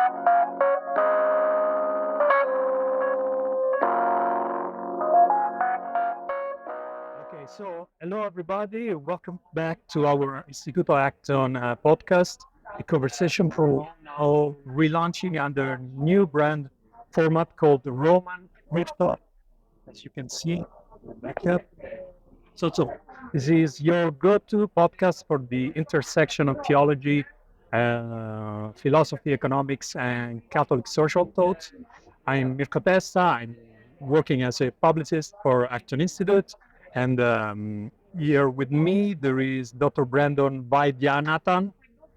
Okay, so hello everybody. Welcome back to our Institute of Acton podcast, a conversation for now relaunching under new brand format called the Roman Mirko, as you can see back up. So this is your go-to podcast for the intersection of theology, philosophy, economics, and Catholic social thought. I'm Mirko Testa. I'm working as a publicist for Acton Institute. And here with me, there is Dr. Brandon Vaidyanathan.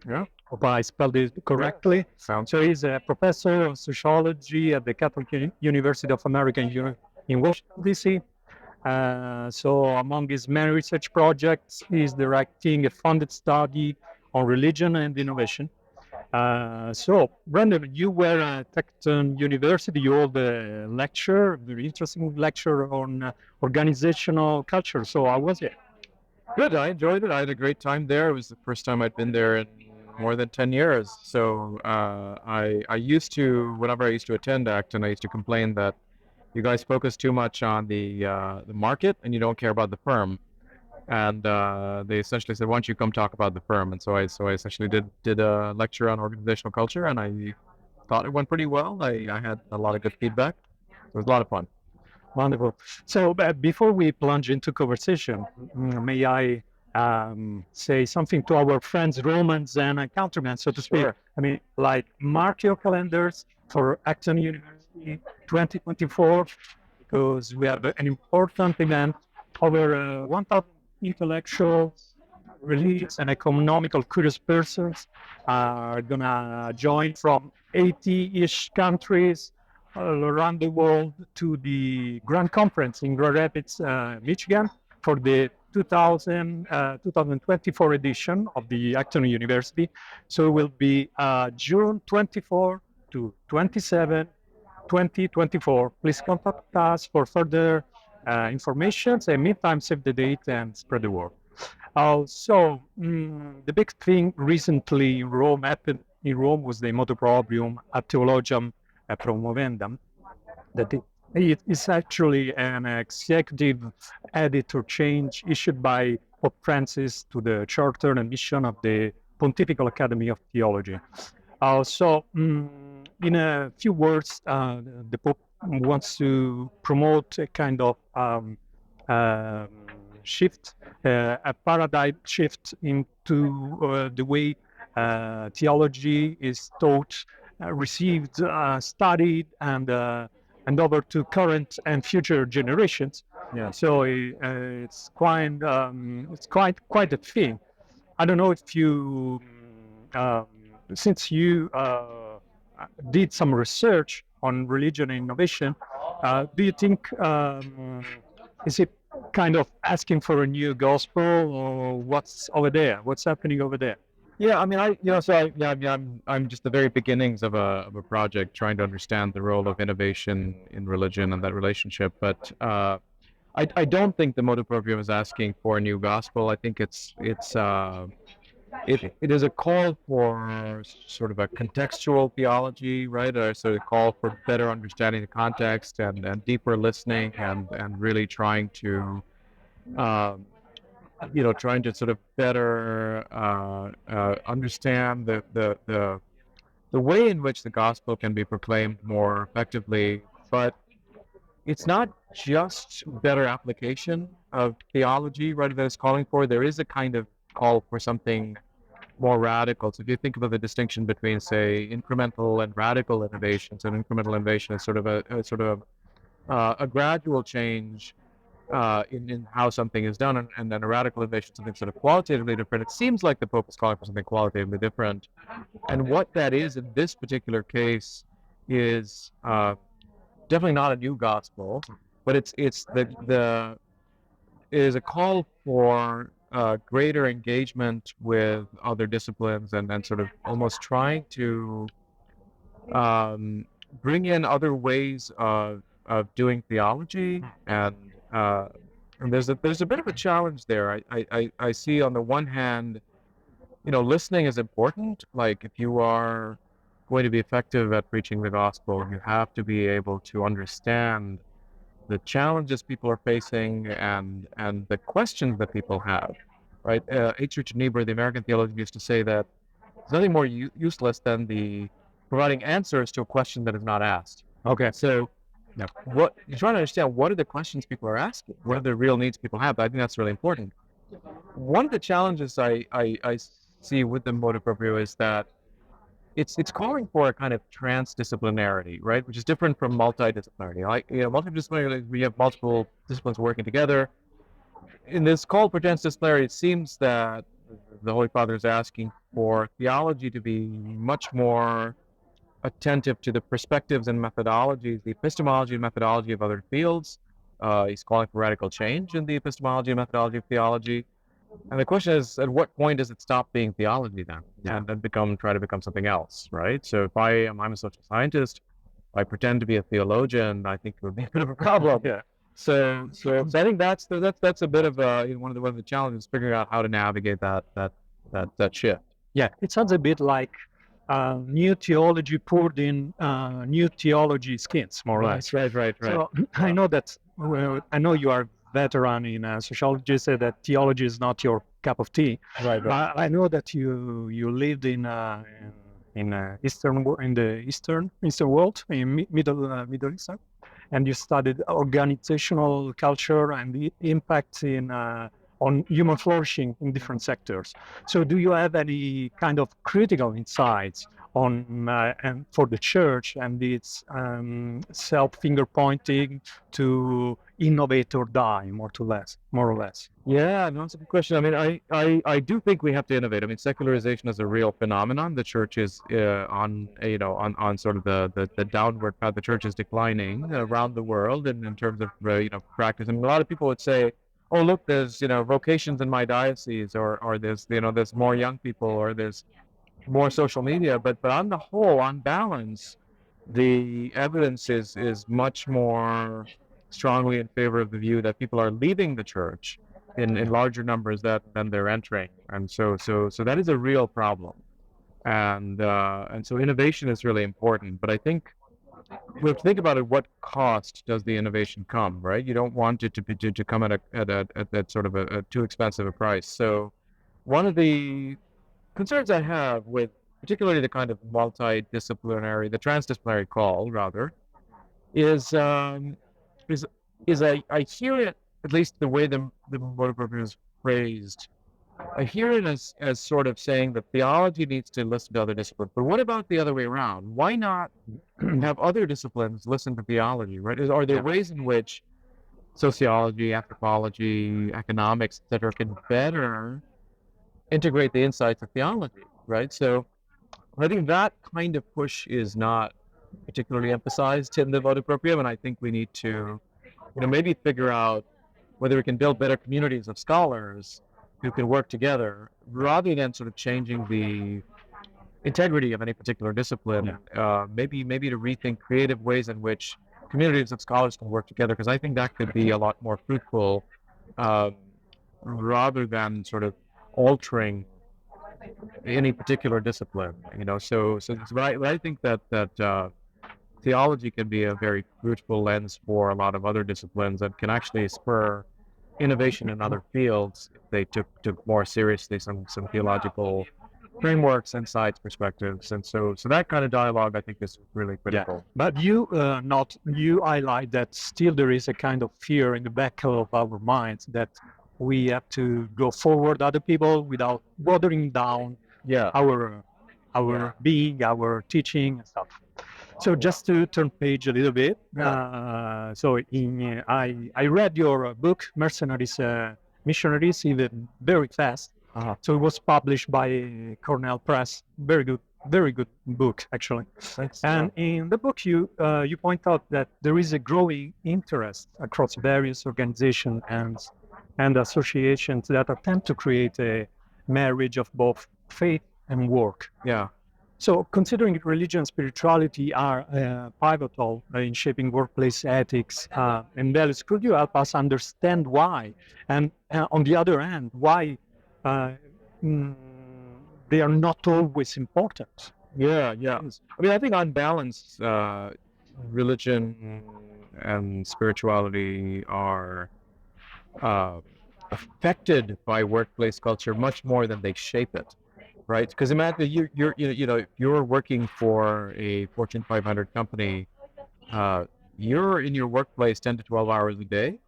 Yeah. Hope I spelled it correctly. Sounds So he's a professor of sociology at the Catholic University of America in Washington, D.C. So among his many research projects, he's directing a funded study on religion and innovation. So, Brandon, you were at Acton University. You hold a lecture, very interesting lecture on organizational culture. So, how was it? good. I enjoyed it. I had a great time there. It was the first time I'd been there in more than 10 years. So I used to, whenever I used to attend Acton, I used to complain that you guys focus too much on the market and you don't care about the firm. And they essentially said, "Why don't you come talk about the firm?" And so I essentially did a lecture on organizational culture, and I thought it went pretty well. I had a lot of good feedback. So it was a lot of fun. Wonderful. So, before we plunge into conversation, may I say something to our friends, Romans and countrymen, so to speak? Sure. I mean, like, mark your calendars for Acton University 2024, because we have an important event. Over 1,000 intellectuals, religious, and economical curious persons are going to join from 80-ish countries all around the world to the Grand Conference in Grand Rapids, Michigan, for the 2024 edition of the Acton University. So it will be June 24 to 27, 2024. Please contact us for further information. And meantime, save the date and spread the word. So the big thing recently in Rome happened in Rome was the Motu Proprio Ad Theologiam Promovendam. That it is actually an executive editor change issued by Pope Francis to the charter and mission of the Pontifical Academy of Theology. So, in a few words, the Pope wants to promote a kind of shift, a paradigm shift into the way theology is taught, received, studied, and over to current and future generations. Yeah. So it's quite a thing. I don't know if you, since you did some research on religion and innovation, do you think is it kind of asking for a new gospel, or what's over there? What's happening over there? Yeah, I mean, I'm just the very beginnings of a project trying to understand the role of innovation in religion and that relationship. But I don't think the Motu Proprio is asking for a new gospel. I think it is a call for sort of a contextual theology, right? Or sort of call for better understanding the context and deeper listening and really trying to trying to sort of better understand the way in which the gospel can be proclaimed more effectively. But it's not just better application of theology, right, that it's calling for. There is a kind of call for something more radical. So if you think about the distinction between, say, incremental and radical innovations, and incremental innovation is sort of a gradual change in how something is done, and then a radical innovation, something sort of qualitatively different. It seems like the Pope is calling for something qualitatively different, and what that is in this particular case is definitely not a new gospel, but it is a call for greater engagement with other disciplines and sort of almost trying to bring in other ways of doing theology, and there's a bit of a challenge there. I see on the one hand, listening is important. Like if you are going to be effective at preaching the gospel, you have to be able to understand the challenges people are facing and the questions that people have, right? H. Richard Niebuhr, the American theologian, used to say that there's nothing more useless than the providing answers to a question that is not asked. Okay. So Yep. what you're trying to understand, what are the questions people are asking? What are the real needs people have? I think that's really important. One of the challenges I see with the Motu Proprio is that it's calling for a kind of transdisciplinarity, right? Which is different from multidisciplinarity. Like, multidisciplinary, we have multiple disciplines working together. In this call for transdisciplinarity, it seems that the Holy Father is asking for theology to be much more attentive to the perspectives and methodologies, the epistemology and methodology of other fields. He's calling for radical change in the epistemology and methodology of theology. And the question is, at what point does it stop being theology then, and then try to become something else, right? So if I'm a social scientist, I pretend to be a theologian, I think it would be a bit of a problem. Yeah. So I think that's a bit of one of the challenges, figuring out how to navigate that shift. Yeah, it sounds a bit like new theology poured in new theology skins, more or less. Right. So I know that. Well, I know you are veteran in sociology, said that theology is not your cup of tea. Right. I know that you lived in the eastern world, in Middle Eastern, and you studied organizational culture and the impact on human flourishing in different sectors. So, do you have any kind of critical insights on and for the church and its self finger pointing to innovate or die, more or less? Yeah, no, it's a good question. I mean, I do think we have to innovate. I mean, secularization is a real phenomenon. The church is on sort of the downward path. The church is declining around the world, and in terms of practice. And a lot of people would say, "Oh, look, there's vocations in my diocese, or there's more young people, or there's more social media." But on the whole, on balance, the evidence is much more strongly in favor of the view that people are leaving the church in larger numbers than they're entering, and so that is a real problem, and so innovation is really important. But I think we have to think about at what cost does the innovation come, right? You don't want it to come at that sort of a too expensive a price. So one of the concerns I have with particularly the kind of multidisciplinary, the transdisciplinary call rather, is I hear it, at least the way the Motu Proprio is phrased, I hear it as sort of saying that theology needs to listen to other disciplines. But what about the other way around? Why not have other disciplines listen to theology, right? Are there ways in which sociology, anthropology, economics, etc., can better integrate the insights of theology, right? So I think that kind of push is not particularly emphasized in the Motu Proprio, and I think we need to maybe figure out whether we can build better communities of scholars who can work together rather than sort of changing the integrity of any particular discipline. Maybe to rethink creative ways in which communities of scholars can work together, because I think that could be a lot more fruitful rather than sort of altering any particular discipline. But I think that theology can be a very fruitful lens for a lot of other disciplines and can actually spur innovation in other fields if they took more seriously some theological frameworks, insights, perspectives, and so that kind of dialogue I think is really critical. Yeah. But you highlight that still there is a kind of fear in the back of our minds that we have to go forward other people without watering down our being, our teaching and stuff. So just to turn page a little bit, I read your book, Mercenaries, Missionaries, even very fast. So it was published by Cornell Press. Very good book, actually. Thanks. And in the book, you point out that there is a growing interest across various organizations and associations that attempt to create a marriage of both faith and work. Yeah. So, considering religion and spirituality are pivotal in shaping workplace ethics and values, could you help us understand why? And on the other hand, why they are not always important? Yeah, yeah. I mean, I think on balance, religion and spirituality are uh, affected by workplace culture much more than they shape it, right? Because imagine you're working for a Fortune 500 company. You're in your workplace 10 to 12 hours a day,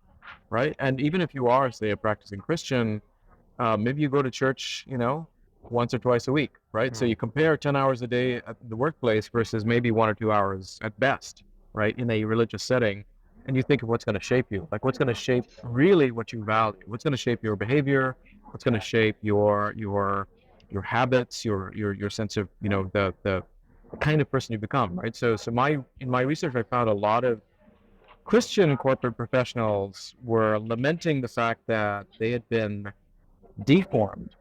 right? And even if you are, say, a practicing Christian, maybe you go to church, once or twice a week, right? So you compare 10 hours a day at the workplace versus maybe 1 or 2 hours at best, right, in a religious setting. And you think of what's going to shape you, like what's going to shape really what you value, what's going to shape your behavior, what's going to shape your habits, your sense of, the kind of person you become, right? So in my research, I found a lot of Christian corporate professionals were lamenting the fact that they had been deformed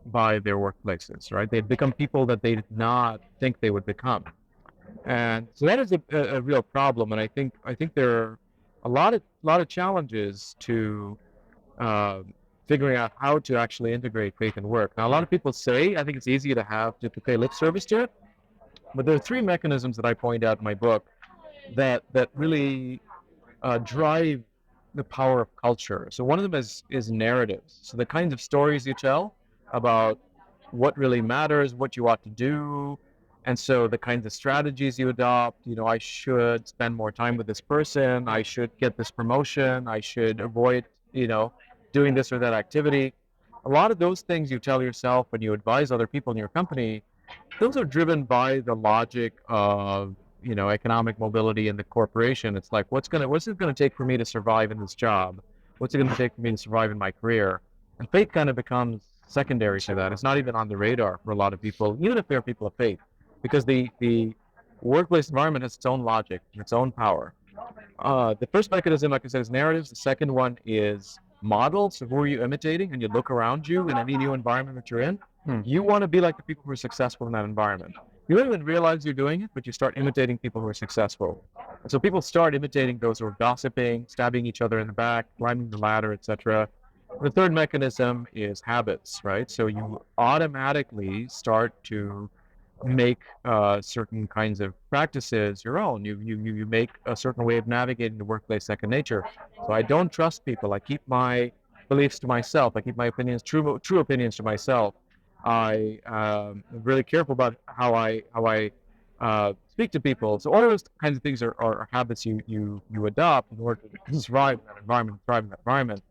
by their workplaces, right? They'd become people that they did not think they would become. And so that is a real problem. And I think there are a lot of challenges to uh, figuring out how to actually integrate faith and work. Now, a lot of people say, I think it's easy to pay lip service to it, but there are three mechanisms that I point out in my book that really drive the power of culture. So one of them is narratives. So the kinds of stories you tell about what really matters, what you ought to do, and so the kinds of strategies you adopt. I should spend more time with this person. I should get this promotion. I should avoid, doing this or that activity. A lot of those things you tell yourself when you advise other people in your company, those are driven by the logic of economic mobility in the corporation. It's like what's it gonna take for me to survive in this job? What's it gonna take for me to survive in my career? And faith kind of becomes secondary to that. It's not even on the radar for a lot of people, even if they're people of faith, because the workplace environment has its own logic, its own power. The first mechanism, like I said, is narratives. The second one is models. So who are you imitating? And you look around you in any new environment that you're in. You want to be like the people who are successful in that environment. You don't even realize you're doing it, but you start imitating people who are successful. And so people start imitating those who are gossiping, stabbing each other in the back, climbing the ladder, etc. The third mechanism is habits, right? So you automatically start to make certain kinds of practices your own. You make a certain way of navigating the workplace second nature. So I don't trust people. I keep my beliefs to myself. I keep my opinions, true opinions, to myself. I am really careful about how I speak to people. So all those kinds of things are habits you adopt in order to survive in that environment, thrive in that environment.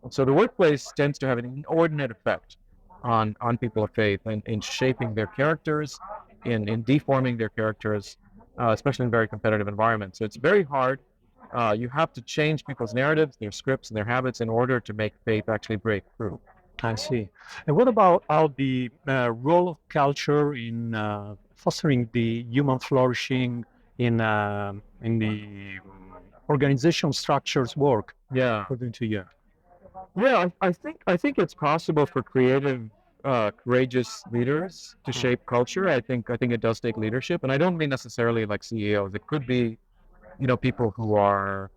So the workplace tends to have an inordinate effect on people of faith in shaping their characters, in deforming their characters, especially in very competitive environments. So it's very hard. You have to change people's narratives, their scripts, and their habits in order to make faith actually break through. I see. And what about the role of culture in fostering the human flourishing in the organization structures work? Yeah. According to you. Yeah, I think it's possible for creative, courageous leaders to shape culture. I think it does take leadership, and I don't mean necessarily like CEOs. It could be, people who are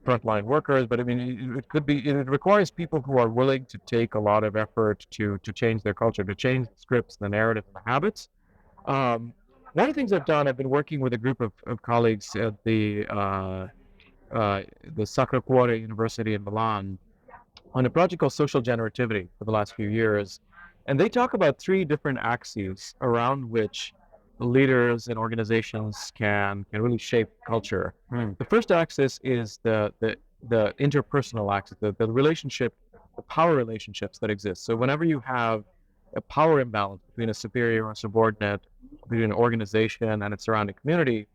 frontline workers, but I mean, it could be. It requires people who are willing to take a lot of effort to change their culture, to change the scripts, the narrative, and the habits. One of the things I've done, I've been working with a group of colleagues at the Sacro Cuore University in Milan on a project called social generativity for the last few years. And they talk about three different axes around which leaders and organizations can really shape culture. The first axis is the interpersonal axis, the relationship, the power relationships that exist. So whenever you have a power imbalance between a superior or subordinate, between an organization and its surrounding community,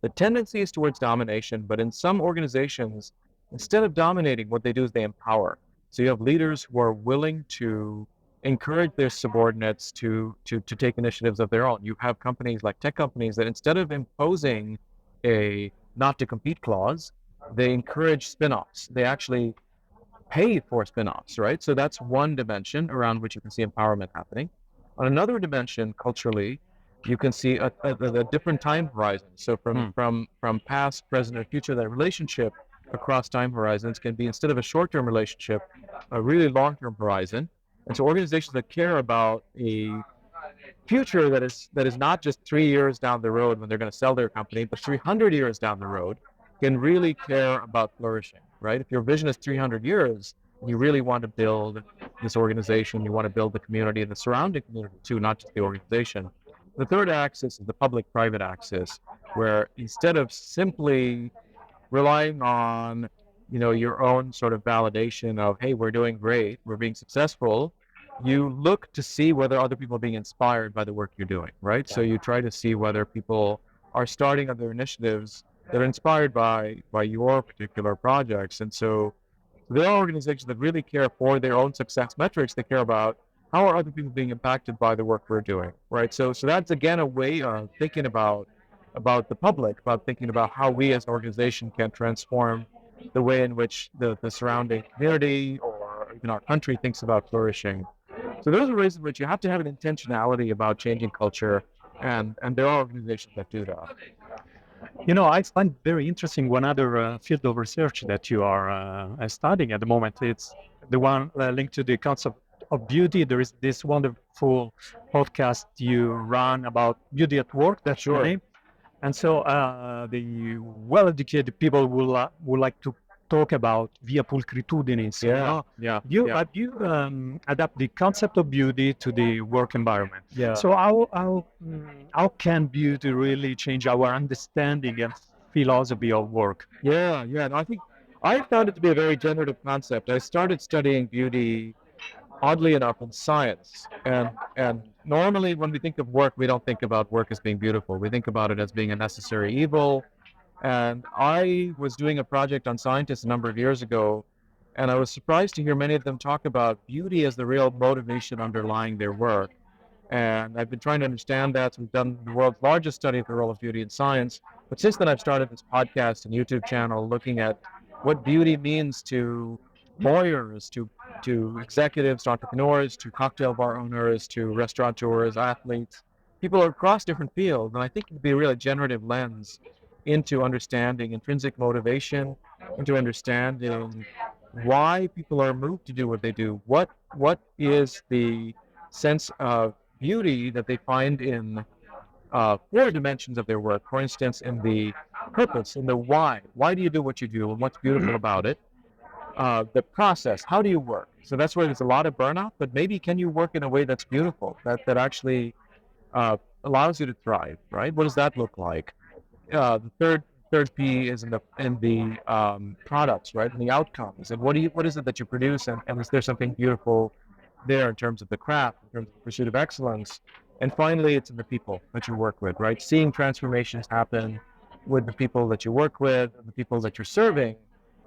the tendency is towards domination. But in some organizations, instead of dominating, what they do is they empower. So you have leaders who are willing to encourage their subordinates to take initiatives of their own. You have companies like tech companies that instead of imposing a not to compete clause, they encourage spin-offs. They actually pay for spin-offs, right? So that's one dimension around which you can see empowerment happening. On another dimension, culturally, you can see a different time horizon. So from past, present, and future, that relationship across time horizons can be, instead of a short-term relationship, a really long-term horizon. And so organizations that care about a future that is not just 3 years down the road when they're going to sell their company, but 300 years down the road, can really care about flourishing, right? If your vision is 300 years, and you really want to build this organization, you want to build the community and the surrounding community too, not just the organization. The third axis is the public-private axis, where instead of simply relying on, your own sort of validation of, hey, we're doing great, we're being successful, you look to see whether other people are being inspired by the work you're doing, right? So you try to see whether people are starting other initiatives that are inspired by your particular projects. And so there are organizations that really care for their own success metrics. They care about how are other people being impacted by the work we're doing, right? So that's again a way of thinking about the public, about thinking about how we as an organization can transform the way in which the surrounding community or even our country thinks about flourishing. So those are ways in which you have to have an intentionality about changing culture, and there are organizations that do that. I find very interesting one other field of research that you are studying at the moment. It's the one linked to the concept of beauty. There is this wonderful podcast you run about beauty at work. That's your name. And so the well-educated people would like to talk about via pulchritudinis. Have you adapt the concept of beauty to the work environment? Yeah. So how can beauty really change our understanding and philosophy of work? Yeah. No, I think I found it to be a very generative concept. I started studying beauty, oddly enough, in science, and normally when we think of work, we don't think about work as being beautiful. We think about it as being a necessary evil. And I was doing a project on scientists a number of years ago, and I was surprised to hear many of them talk about beauty as the real motivation underlying their work. And I've been trying to understand that. So we've done the world's largest study of the role of beauty in science. But since then, I've started this podcast and YouTube channel looking at what beauty means to lawyers, to executives, to entrepreneurs, to cocktail bar owners, to restaurateurs, athletes, people across different fields. And I think it would be a really generative lens into understanding intrinsic motivation, into understanding why people are moved to do what they do. What is the sense of beauty that they find in four dimensions of their work? For instance, in the purpose, in the why. Why do you do what you do, and what's beautiful about it? The process. How do you work? So that's where there's a lot of burnout. But maybe can you work in a way that's beautiful, that actually allows you to thrive, right? What does that look like? The third P is in the products, right, and the outcomes, and what is it that you produce, and is there something beautiful there in terms of the craft, in terms of the pursuit of excellence? And finally, it's in the people that you work with, right? Seeing transformations happen with the people that you work with, and the people that you're serving,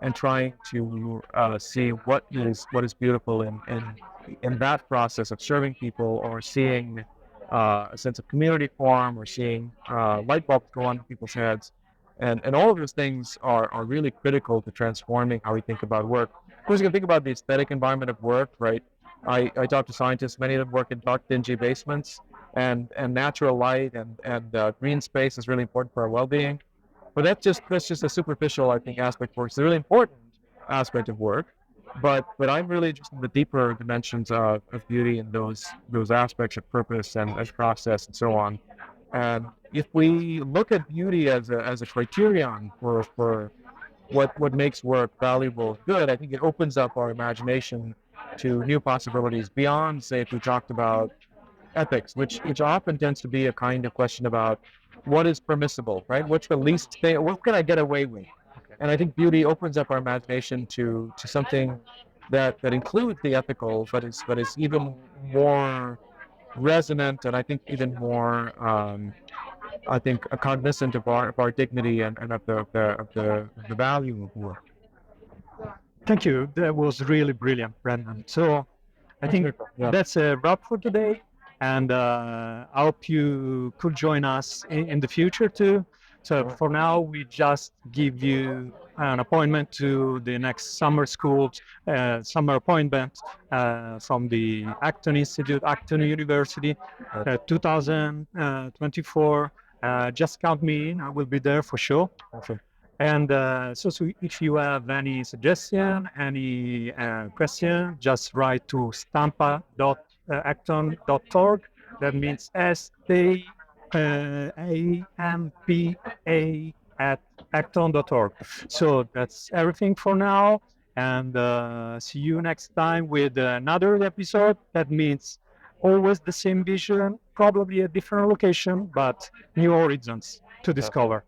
and trying to see what is beautiful in that process of serving people, or seeing a sense of community form, or seeing light bulbs go on in people's heads. And all of those things are really critical to transforming how we think about work. Of course, you can think about the aesthetic environment of work, right? I talk to scientists, many of them work in dark, dingy basements, and natural light and green space is really important for our well-being. But that's just a superficial, I think, aspect of work. It's a really important aspect of work. But I'm really interested in the deeper dimensions of beauty and those aspects of purpose and process and so on. And if we look at beauty as a criterion for what makes work valuable, good, I think it opens up our imagination to new possibilities beyond, say, if we talked about ethics, which often tends to be a kind of question about what is permissible, right? What's the least thing? What can I get away with? And I think beauty opens up our imagination to something that includes the ethical, but is even more resonant, and I think even more cognizant of our dignity and of the value of work. Thank you. That was really brilliant, Brendan. So I think that's a wrap for today, and I hope you could join us in the future too. So for now, we just give you an appointment to the next summer school, summer appointment from the Acton Institute, Acton University, 2024. Just count me in. I will be there for sure. Okay. And so if you have any suggestion, any question, just write to stampa.acton.org, That means STAMPA at acton.org. So that's everything for now. And see you next time with another episode. That means always the same vision, probably a different location, but new horizons to discover.